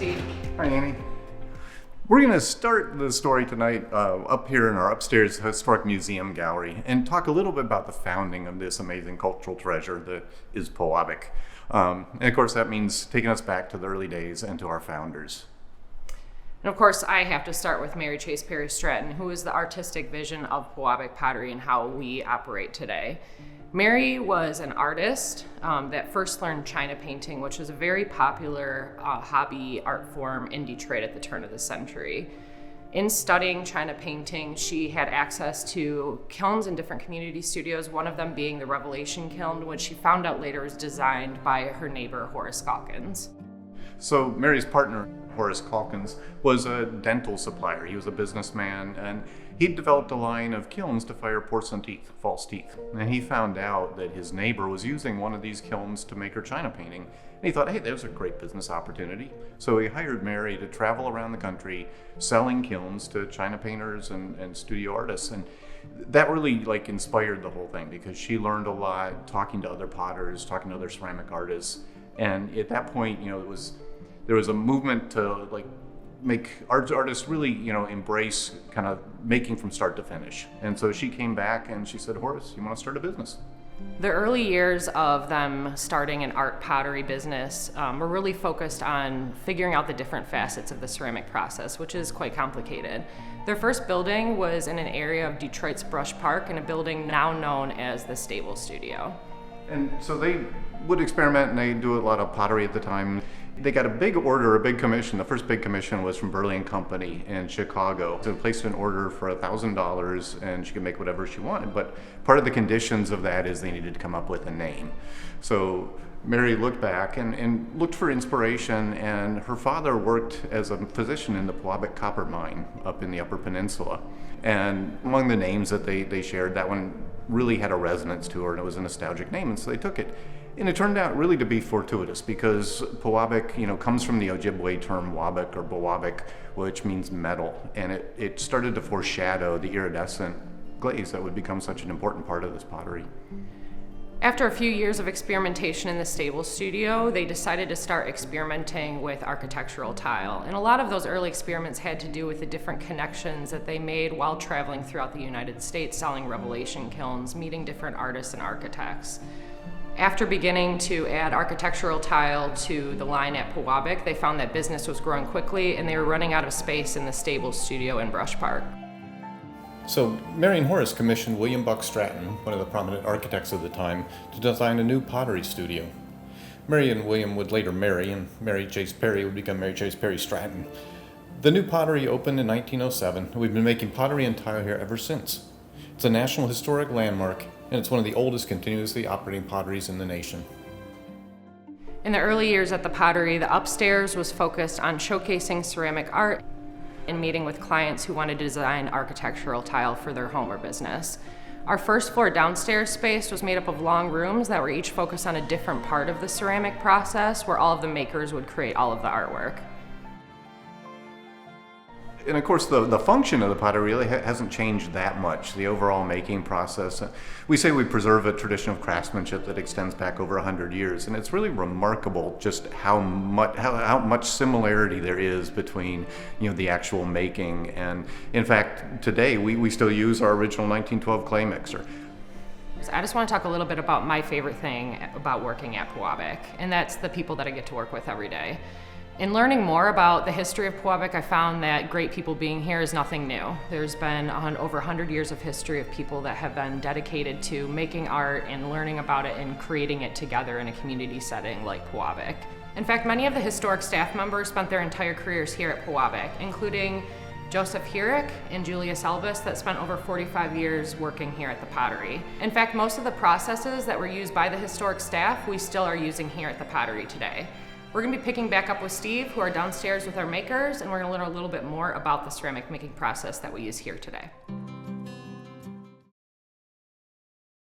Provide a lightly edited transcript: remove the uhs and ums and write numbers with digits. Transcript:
Steve. Hi, Annie. We're going to start the story tonight up here in our upstairs historic museum gallery and talk a little bit about the founding of this amazing cultural treasure that is Pewabic. And of course, that means taking us back to the early days and to our founders. And of course, I have to start with Mary Chase Perry Stratton, who is the artistic vision of Pewabic pottery and how we operate today. Mary was an artist that first learned China painting, which was a very popular hobby art form in Detroit at the turn of the century. In studying China painting, she had access to kilns in different community studios, one of them being the Revelation kiln, which she found out later was designed by her neighbor, Horace Caulkins. So Mary's partner, Horace Caulkins, was a dental supplier. He was a businessman, and he'd developed a line of kilns to fire porcelain teeth, false teeth. And he found out that his neighbor was using one of these kilns to make her China painting. And he thought, hey, there's a great business opportunity. So he hired Mary to travel around the country selling kilns to China painters and studio artists. And that really inspired the whole thing, because she learned a lot talking to other potters, talking to other ceramic artists. And at that point, there was a movement to make artists really, embrace kind of making from start to finish. And so she came back and she said, Horace, you want to start a business? The early years of them starting an art pottery business were really focused on figuring out the different facets of the ceramic process, which is quite complicated. Their first building was in an area of Detroit's Brush Park, in a building now known as the Stable Studio. And so they would experiment, and they do a lot of pottery at the time. They got a big order, a big commission. The first big commission was from Burley & Company in Chicago. So they placed an order for $1,000, and she could make whatever she wanted. But part of the conditions of that is they needed to come up with a name. So Mary looked back and looked for inspiration, and her father worked as a physician in the Pewabic copper mine up in the Upper Peninsula. And among the names that they shared, that one really had a resonance to her, and it was a nostalgic name, and so they took it. And it turned out really to be fortuitous, because Pewabic, comes from the Ojibwe term wabic or Pewabic, which means metal, and it started to foreshadow the iridescent glaze that would become such an important part of this pottery. After a few years of experimentation in the Stable Studio, they decided to start experimenting with architectural tile. And a lot of those early experiments had to do with the different connections that they made while traveling throughout the United States, selling Revelation kilns, meeting different artists and architects. After beginning to add architectural tile to the line at Pewabic, they found that business was growing quickly and they were running out of space in the Stable Studio in Brush Park. So Mary and Horace commissioned William Buck Stratton, one of the prominent architects of the time, to design a new pottery studio. Mary and William would later marry, and Mary Chase Perry would become Mary Chase Perry Stratton. The new pottery opened in 1907, and we've been making pottery and tile here ever since. It's a National Historic Landmark, and it's one of the oldest continuously operating potteries in the nation. In the early years at the pottery, the upstairs was focused on showcasing ceramic art and meeting with clients who wanted to design architectural tile for their home or business. Our first floor downstairs space was made up of long rooms that were each focused on a different part of the ceramic process, where all of the makers would create all of the artwork. And of course, the function of the pottery really hasn't changed that much, the overall making process. We say we preserve a tradition of craftsmanship that extends back over 100 years, and it's really remarkable just how much similarity there is between the actual making. And in fact, today we still use our original 1912 clay mixer. I just want to talk a little bit about my favorite thing about working at Pewabic, and that's the people that I get to work with every day. In learning more about the history of Pewabic, I found that great people being here is nothing new. There's been over 100 years of history of people that have been dedicated to making art and learning about it and creating it together in a community setting like Pewabic. In fact, many of the historic staff members spent their entire careers here at Pewabic, including Joseph Herrick and Julius Elvis, that spent over 45 years working here at the pottery. In fact, most of the processes that were used by the historic staff, we still are using here at the pottery today. We're going to be picking back up with Steve, who are downstairs with our makers, and we're going to learn a little bit more about the ceramic making process that we use here today.